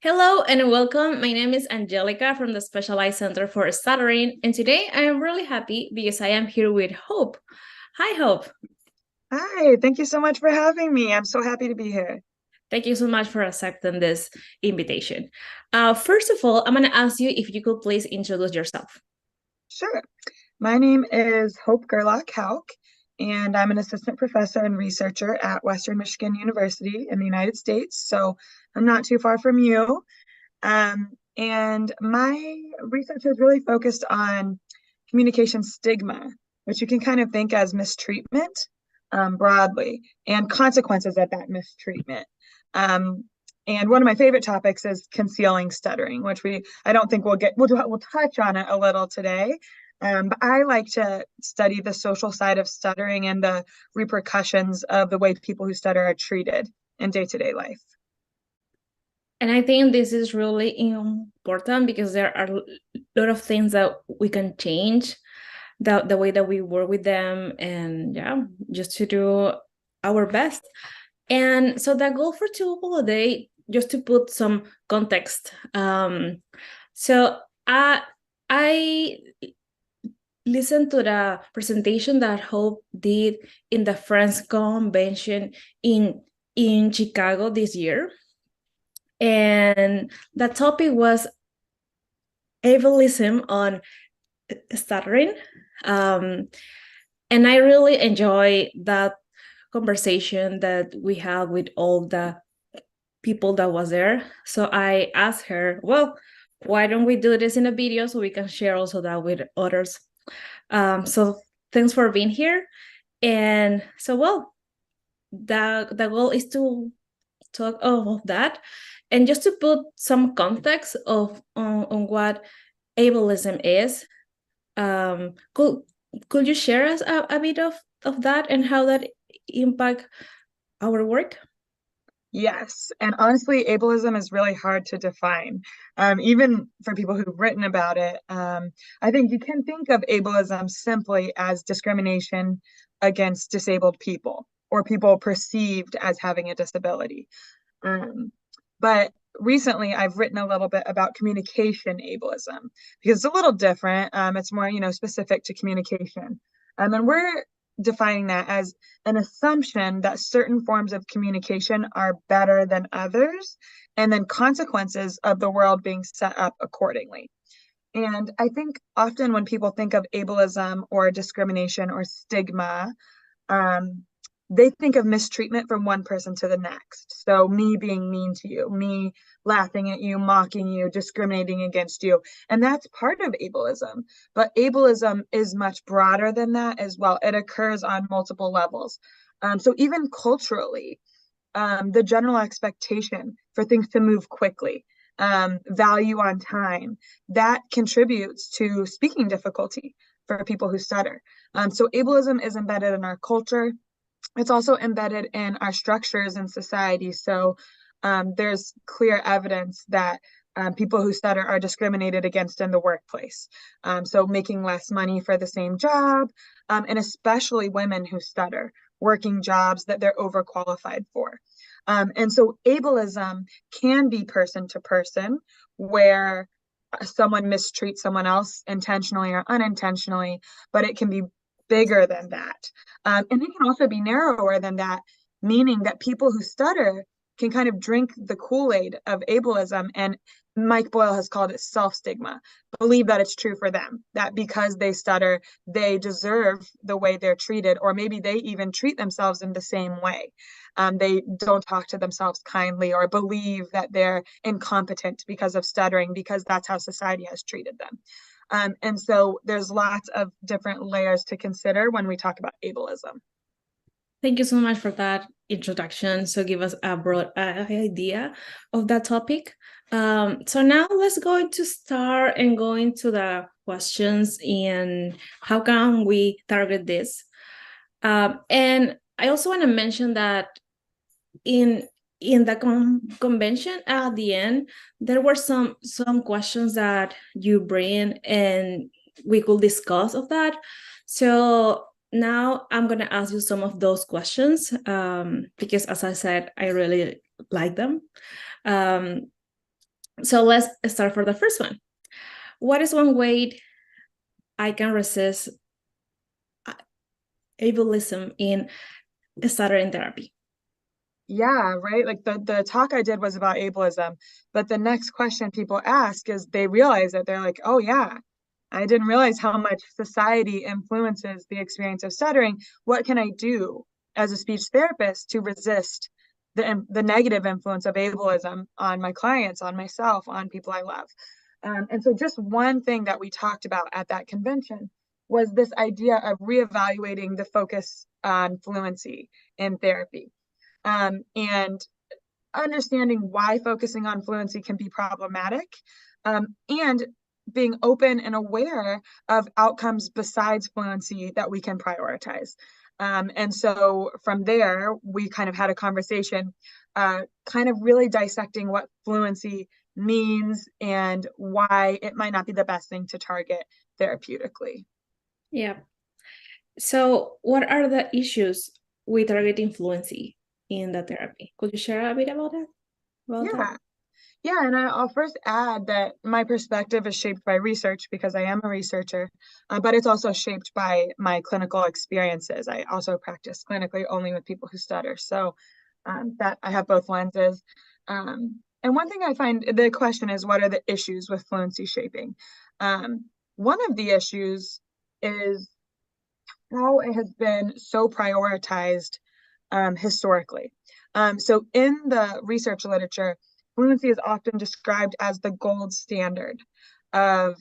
Hello and welcome. My name is Angelica from the Specialized Center for Stuttering, and today I am really happy because I am here with Hope. Hi, Hope. Hi, thank you so much for having me. I'm so happy to be here. Thank you so much for accepting this invitation. First of all, I'm going to ask you if you could please introduce yourself. Sure. My name is Hope Gerlach Houch, and I'm an assistant professor and researcher at Western Michigan University in the United States. So I'm not too far from you. And my research is really focused on communication stigma, which you can kind of think as mistreatment broadly, and consequences of that mistreatment. Um, and one of my favorite topics is concealing stuttering, which I don't think we'll touch on it a little today. But I like to study the social side of stuttering and the repercussions of the way people who stutter are treated in day-to-day life. And I think this is really important because there are a lot of things that we can change, the way that we work with them, and yeah, just to do our best. And so the goal for today, just to put some context. So I listened to the presentation that Hope did in the Friends Convention in Chicago this year, and the topic was ableism on stuttering. And I really enjoy that conversation that we had with all the people that was there. So I asked her, well, why don't we do this in a video so we can share also that with others? So thanks for being here. And so, well, the goal is to talk of that, and just to put some context of on what ableism is. Could you share us a bit of that and how that impact our work? Yes, and honestly, ableism is really hard to define, even for people who've written about it. I think you can think of ableism simply as discrimination against disabled people or people perceived as having a disability. Um, but recently, I've written a little bit about communication ableism because it's a little different. It's more, specific to communication. And we're defining that as an assumption that certain forms of communication are better than others, and then consequences of the world being set up accordingly. And I think often when people think of ableism or discrimination or stigma, um, they think of mistreatment from one person to the next. So me being mean to you, me laughing at you, mocking you, discriminating against you. And that's part of ableism. But ableism is much broader than that as well. It occurs on multiple levels. So even culturally, the general expectation for things to move quickly, value on time, that contributes to speaking difficulty for people who stutter. So ableism is embedded in our culture. It's also embedded in our structures in society. So there's clear evidence that people who stutter are discriminated against in the workplace. So making less money for the same job, and especially women who stutter, working jobs that they're overqualified for. And so ableism can be person to person, where someone mistreats someone else intentionally or unintentionally, but it can be bigger than that. And it can also be narrower than that, meaning that people who stutter can kind of drink the Kool-Aid of ableism. And Mike Boyle has called it self-stigma, believe that it's true for them, that because they stutter, they deserve the way they're treated, or maybe they even treat themselves in the same way. They don't talk to themselves kindly or believe that they're incompetent because of stuttering, because that's how society has treated them. And so there's lots of different layers to consider when we talk about ableism. Thank you so much for that introduction. So give us a broad idea of that topic. So now let's go into start and go into the questions and how can we target this. And I also want to mention that in the convention at the end, there were some questions that you bring and we could discuss of that. So now I'm going to ask you some of those questions, because as I said, I really like them. Um, So let's start for the first one. What is one way I can resist ableism in stuttering therapy? Yeah, right. Like the talk I did was about ableism, but the next question people ask is they realize that they're like, oh yeah, I didn't realize how much society influences the experience of stuttering. What can I do as a speech therapist to resist the negative influence of ableism on my clients, on myself, on people I love? And so just one thing that we talked about at that convention was this idea of reevaluating the focus on fluency in therapy, and understanding why focusing on fluency can be problematic, and being open and aware of outcomes besides fluency that we can prioritize. And so from there, we kind of had a conversation, kind of really dissecting what fluency means and why it might not be the best thing to target therapeutically. Yeah. So what are the issues with targeting fluency in the therapy? Could you share a bit about that? About that? Yeah. Yeah, and I'll first add that my perspective is shaped by research because I am a researcher, but it's also shaped by my clinical experiences. I also practice clinically only with people who stutter. So that I have both lenses. And one thing I find the question is, what are the issues with fluency shaping? One of the issues is how it has been so prioritized historically. So in the research literature, fluency is often described as the gold standard of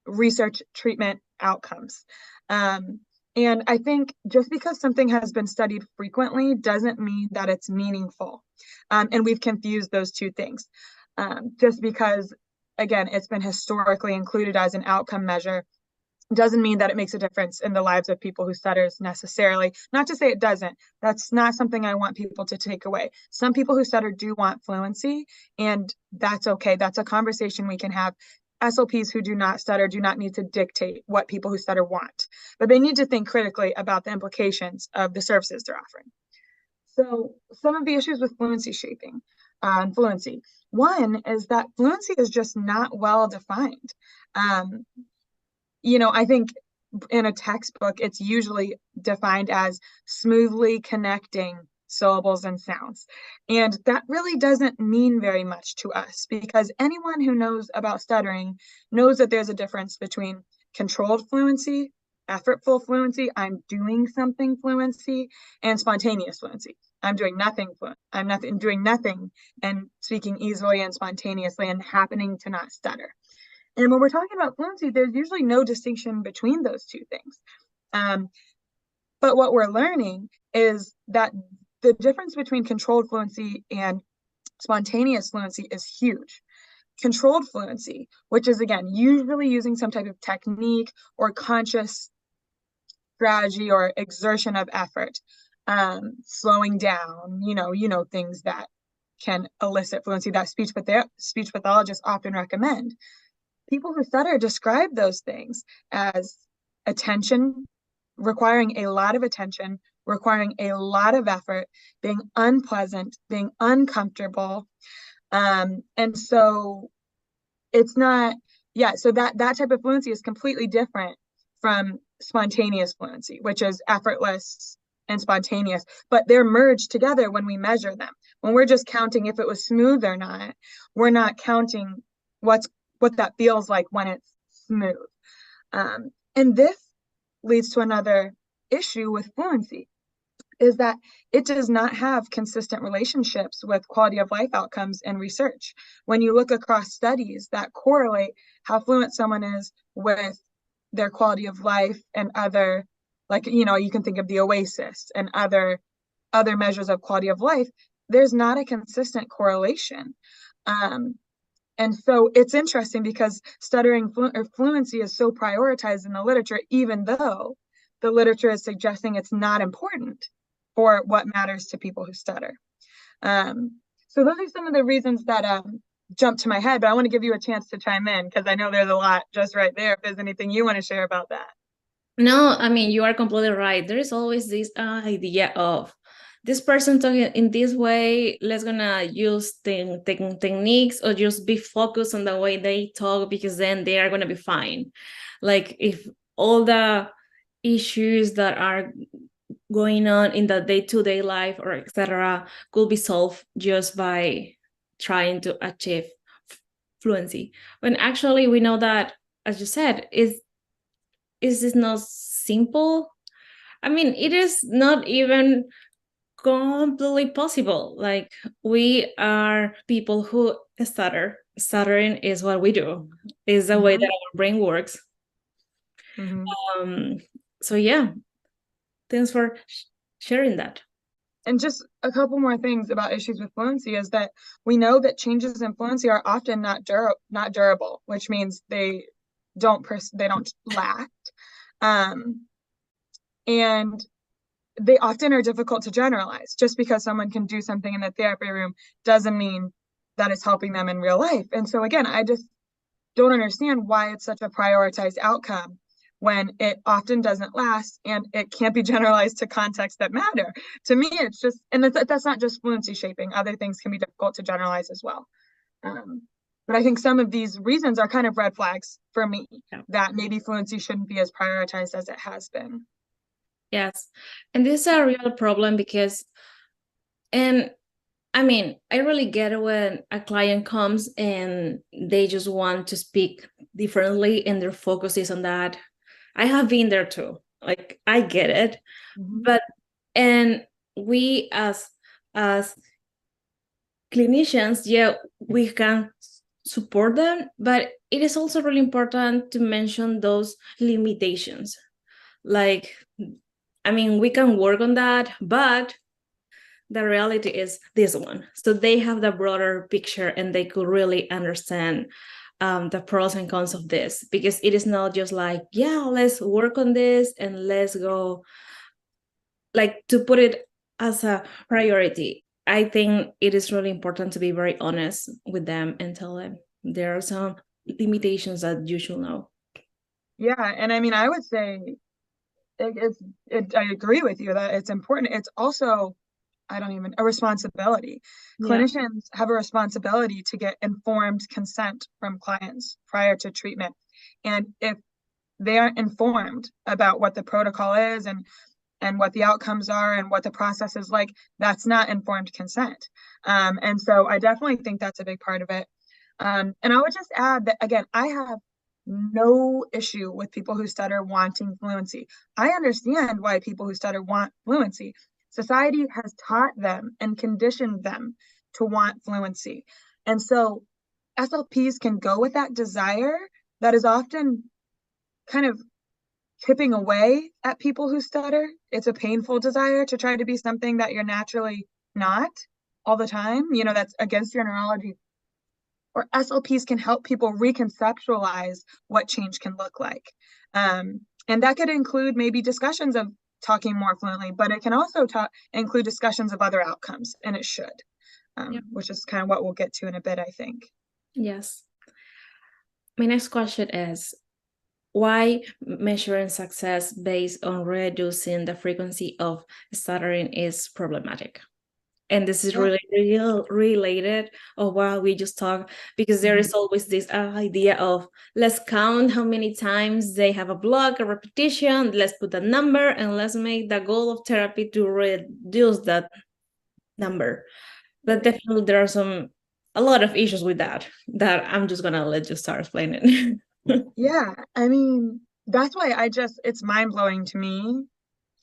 research treatment outcomes. Um, and I think just because something has been studied frequently doesn't mean that it's meaningful. And we've confused those two things. Just because, again, it's been historically included as an outcome measure doesn't mean that it makes a difference in the lives of people who stutters necessarily. Not to say it doesn't. That's not something I want people to take away. Some people who stutter do want fluency, and that's okay. That's a conversation we can have. SLPs who do not stutter do not need to dictate what people who stutter want, but they need to think critically about the implications of the services they're offering. So some of the issues with fluency shaping and fluency. One is that fluency is just not well defined. Um, I think in a textbook, it's usually defined as smoothly connecting syllables and sounds. And that really doesn't mean very much to us because anyone who knows about stuttering knows that there's a difference between controlled fluency, effortful fluency, I'm doing something fluency, and spontaneous fluency. I'm doing nothing fluent. I'm nothing doing nothing and speaking easily and spontaneously and happening to not stutter. And when we're talking about fluency, there's usually no distinction between those two things. Um, but what we're learning is that the difference between controlled fluency and spontaneous fluency is huge. Controlled fluency, which is again usually using some type of technique or conscious strategy or exertion of effort, slowing down, things that can elicit fluency that speech pathologists often recommend. People who stutter describe those things as attention, requiring a lot of attention, requiring a lot of effort, being unpleasant, being uncomfortable. And so it's not, yeah, so that type of fluency is completely different from spontaneous fluency, which is effortless and spontaneous, but they're merged together when we measure them. When we're just counting if it was smooth or not, we're not counting what that feels like when it's smooth. And this leads to another issue with fluency, is that it does not have consistent relationships with quality of life outcomes in research. When you look across studies that correlate how fluent someone is with their quality of life and other, like, you can think of the OASIS and other measures of quality of life, there's not a consistent correlation. And so it's interesting because stuttering or fluency is so prioritized in the literature, even though the literature is suggesting it's not important for what matters to people who stutter. So those are some of the reasons that jumped to my head, but I want to give you a chance to chime in because I know there's a lot just right there. If there's anything you want to share about that. No, I mean, you are completely right. There is always this idea of this person talking in this way, let's gonna use techniques or just be focused on the way they talk, because then they are gonna be fine. Like if all the issues that are going on in the day-to-day life or etc. could be solved just by trying to achieve fluency, when actually we know that, as you said, is this not simple? I mean, it is not even completely possible. Like, we are people who stutter. Stuttering is what we do, is the way that our brain works. um so yeah, thanks for sharing that. And just a couple more things about issues with fluency is that we know that changes in fluency are often not durable, which means they don't last. Um, and they often are difficult to generalize. Just because someone can do something in the therapy room doesn't mean that it's helping them in real life. And so again, I just don't understand why it's such a prioritized outcome when it often doesn't last and it can't be generalized to contexts that matter. To me, it's just, and that's not just fluency shaping. Other things can be difficult to generalize as well. But I think some of these reasons are kind of red flags for me, that maybe fluency shouldn't be as prioritized as it has been. Yes. And this is a real problem because, and I mean, I really get it when a client comes and they just want to speak differently and their focus is on that. I have been there too. Like, I get it. But, and we as clinicians, yeah, we can support them, but it is also really important to mention those limitations. Like, I mean, we can work on that, but the reality is this one. So they have the broader picture and they could really understand the pros and cons of this, because it is not just like, yeah, let's work on this and let's go, like, to put it as a priority. I think it is really important to be very honest with them and tell them there are some limitations that you should know. Yeah, and I mean, I would say I agree with you that it's important. It's also, a responsibility. Yeah. Clinicians have a responsibility to get informed consent from clients prior to treatment. And if they aren't informed about what the protocol is and what the outcomes are and what the process is like, that's not informed consent. And so I definitely think that's a big part of it. And I would just add that, again, I have no issue with people who stutter wanting fluency. I understand why people who stutter want fluency. Society has taught them and conditioned them to want fluency. And so SLPs can go with that desire that is often kind of chipping away at people who stutter. It's a painful desire to try to be something that you're naturally not all the time, that's against your neurology. Or SLPs can help people reconceptualize what change can look like. And that could include maybe discussions of talking more fluently, but it can also include discussions of other outcomes, and it should, which is kind of what we'll get to in a bit, I think. Yes. My next question is, why measuring success based on reducing the frequency of stuttering is problematic? And this is really related of what we just talked, because there is always this idea of, let's count how many times they have a block, a repetition, let's put a number, and let's make the goal of therapy to reduce that number. But definitely there are a lot of issues with that I'm just gonna let you start explaining. Yeah, I mean, that's why it's mind-blowing to me,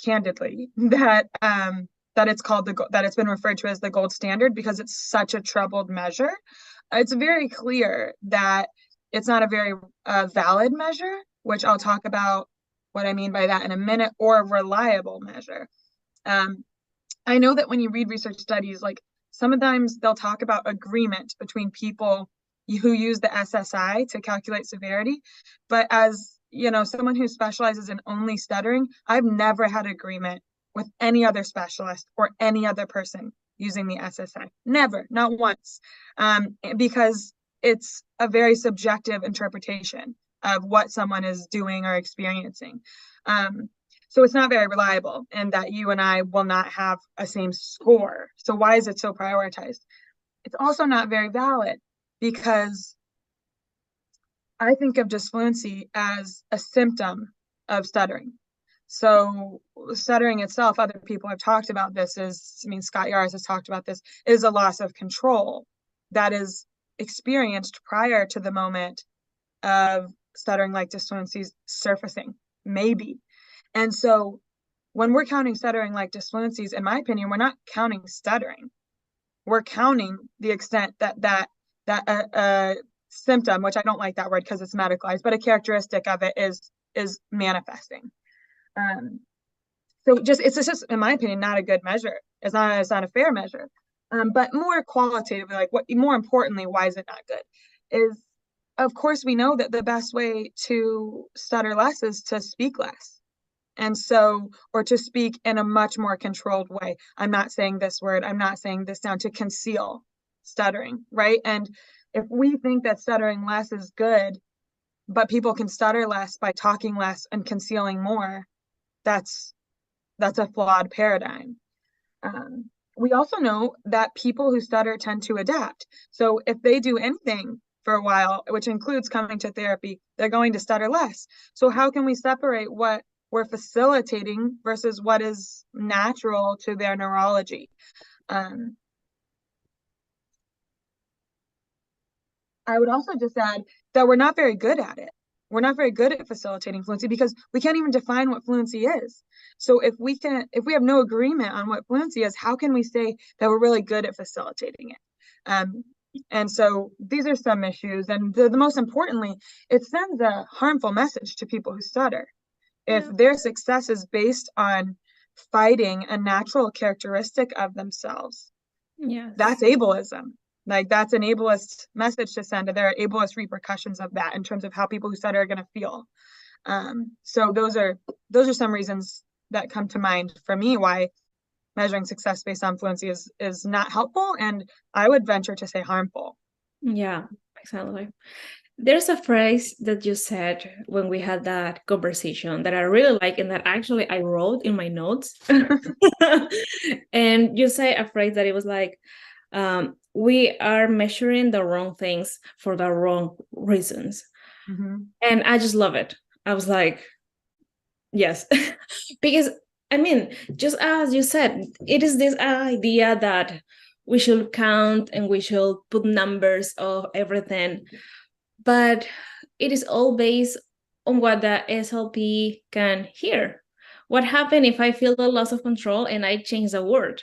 candidly, that it's been referred to as the gold standard, because it's such a troubled measure. It's very clear that it's not a very valid measure, which I'll talk about what I mean by that in a minute, or a reliable measure. I know that when you read research studies, like, sometimes they'll talk about agreement between people who use the SSI to calculate severity. But as someone who specializes in only stuttering, I've never had agreement with any other specialist or any other person using the SSI. Never, not once. Because it's a very subjective interpretation of what someone is doing or experiencing. So it's not very reliable, and that you and I will not have a same score. So why is it so prioritized? It's also not very valid because I think of disfluency as a symptom of stuttering. So stuttering itself, other people have talked about this Scott Yaris has talked about this, is a loss of control that is experienced prior to the moment of stuttering like disfluencies surfacing, maybe. And so when we're counting stuttering like disfluencies, in my opinion, we're not counting stuttering. We're counting the extent that symptom, which I don't like that word because it's medicalized, but a characteristic of it is manifesting. So it's just in my opinion not a good measure. It's not a fair measure. But more qualitatively, like what more importantly, why is it not good? Is of course we know that the best way to stutter less is to speak less. And so, or to speak in a much more controlled way. I'm not saying this word, I'm not saying this down, to conceal stuttering, right? And if we think that stuttering less is good, but people can stutter less by talking less and concealing more, that's a flawed paradigm. We also know that people who stutter tend to adapt. So if they do anything for a while, which includes coming to therapy, they're going to stutter less. So how can we separate what we're facilitating versus what is natural to their neurology? I would also just add that we're not very good at it. We're not very good at facilitating fluency because we can't even define what fluency is. So if we have no agreement on what fluency is, how can we say that we're really good at facilitating it? And so these are some issues. And the most importantly, it sends a harmful message to people who stutter. If their success is based on fighting a natural characteristic of themselves, that's ableism. Like that's an ableist message to send, and there are ableist repercussions of that in terms of how people who stutter are going to feel. So those are some reasons that come to mind for me why measuring success based on fluency is not helpful, and I would venture to say harmful. Yeah, exactly. There's a phrase that you said when we had that conversation that I really like and that actually I wrote in my notes. And you say a phrase that it was like, we are measuring the wrong things for the wrong reasons. Mm-hmm. And I just love it. I was like, yes. Because, I mean, just as you said, it is this idea that we should count and we should put numbers of everything. But it is all based on what the SLP can hear. What happened if I feel the loss of control and I change the word?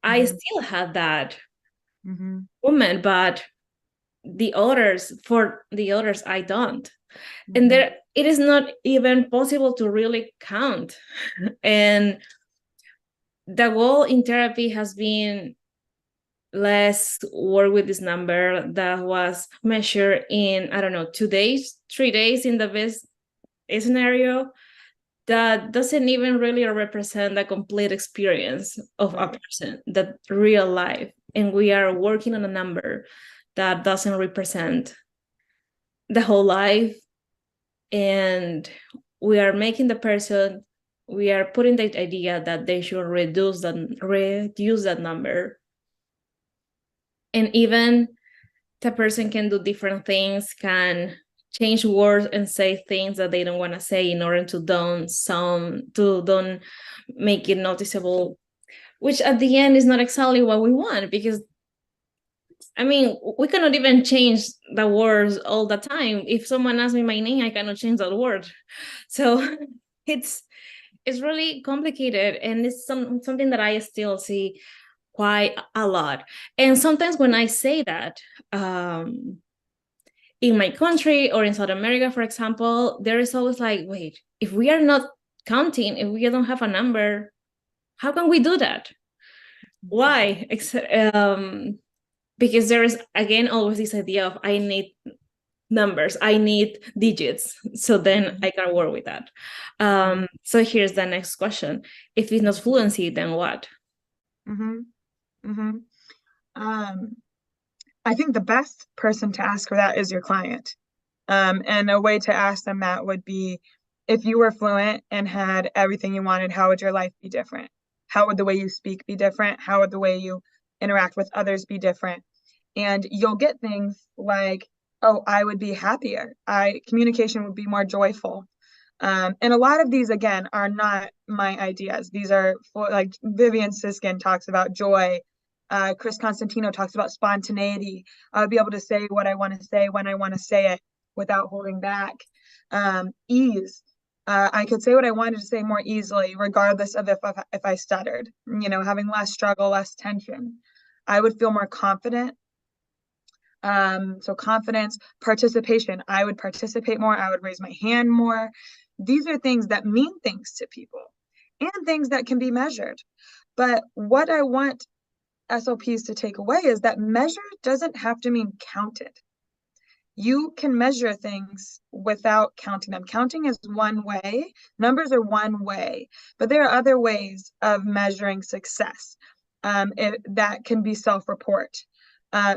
I still have that movement, but for the others, I don't. And there, it is not even possible to really count. And the goal in therapy has been let's work with this number that was measured in, I don't know, 2 days, 3 days in the best scenario. That doesn't even really represent the complete experience of a person, that real life. And we are working on a number that doesn't represent the whole life. And we are making the person, we are putting the idea that they should reduce that number. And even the person can do different things, can change words and say things that they don't want to say in order to don't make it noticeable, which at the end is not exactly what we want, because I mean, we cannot even change the words all the time. If someone asks me my name, I cannot change that word. So it's really complicated, and it's something that I still see quite a lot. And sometimes when I say that, in my country or in South America, for example, there is always like, wait, if we are not counting, if we don't have a number, how can we do that? Why? Because there is, again, always this idea of I need numbers, I need digits, so then I can work with that. So here's the next question. If it's not fluency, then what? I think the best person to ask for that is your client. And a way to ask them that would be, if you were fluent and had everything you wanted, how would your life be different? How would the way you speak be different? How would the way you interact with others be different? And you'll get things like, oh, I would be happier. Communication would be more joyful. And a lot of these, again, are not my ideas. These are like Vivian Siskin talks about joy. Chris Constantino talks about spontaneity. I would be able to say what I want to say when I want to say it without holding back. Ease. I could say what I wanted to say more easily, regardless of if I stuttered. Having less struggle, less tension. I would feel more confident. So confidence, participation. I would participate more. I would raise my hand more. These are things that mean things to people and things that can be measured. But what I want SLPs to take away is that measure doesn't have to mean counted. You can measure things without counting them. Counting is one way, numbers are one way, but there are other ways of measuring success. That can be self-report.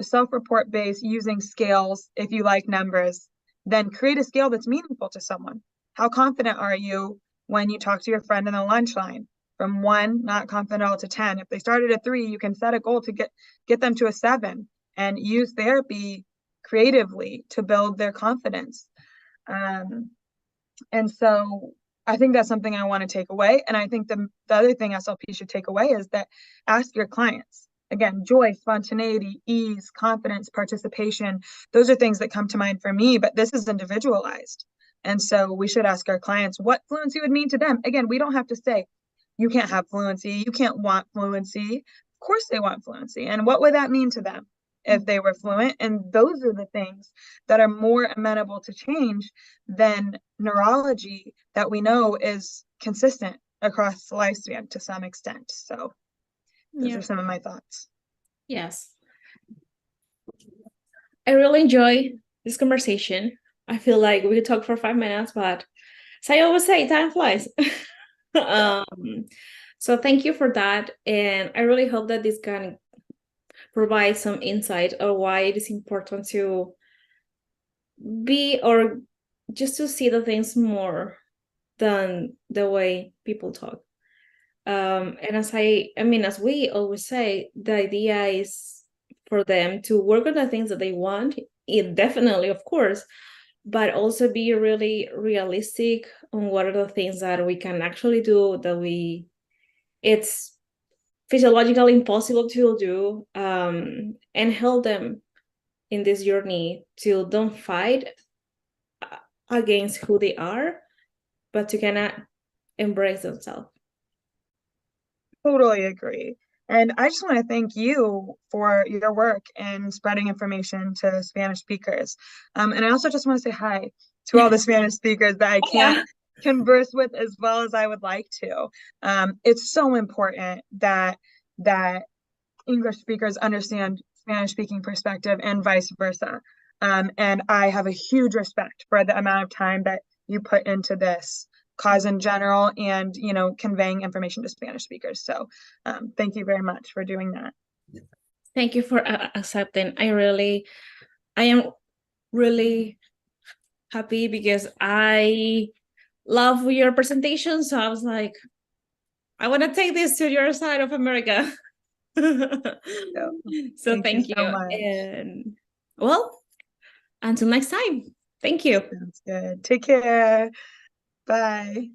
Self-report based using scales. If you like numbers, then create a scale that's meaningful to someone. How confident are you when you talk to your friend in the lunch line? From 1, not confident at all, to 10. If they started at 3, you can set a goal to get them to a 7 and use therapy creatively to build their confidence. And so I think that's something I want to take away. And I think the other thing SLP should take away is that ask your clients. Again, joy, spontaneity, ease, confidence, participation. Those are things that come to mind for me, but this is individualized. And so we should ask our clients what fluency would mean to them. Again, we don't have to say, you can't have fluency, you can't want fluency. Of course they want fluency. And what would that mean to them if they were fluent? And those are the things that are more amenable to change than neurology that we know is consistent across the lifespan to some extent. So those are some of my thoughts. Yes. I really enjoy this conversation. I feel like we could talk for 5 minutes, but as I always say, time flies. So thank you for that. And I really hope that this can provide some insight on why it is important to be, or just to see the things more than the way people talk. And as we always say, the idea is for them to work on the things that they want, definitely, of course, but also be really realistic on what are the things that we can actually do, it's physiologically impossible to do, and help them in this journey to don't fight against who they are, but to kind of embrace themselves. Totally agree. And I just want to thank you for your work in spreading information to Spanish speakers. And I also just want to say hi to all the Spanish speakers that I can't converse with as well as I would like to. It's so important that English speakers understand Spanish speaking perspective and vice versa. And I have a huge respect for the amount of time that you put into this cause in general and, conveying information to Spanish speakers. So thank you very much for doing that. Thank you for accepting. I am really happy because I love your presentation. So I was like, I want to take this to your side of America. So thank you. So much. And well, until next time. Thank you. Sounds good. Take care. Bye.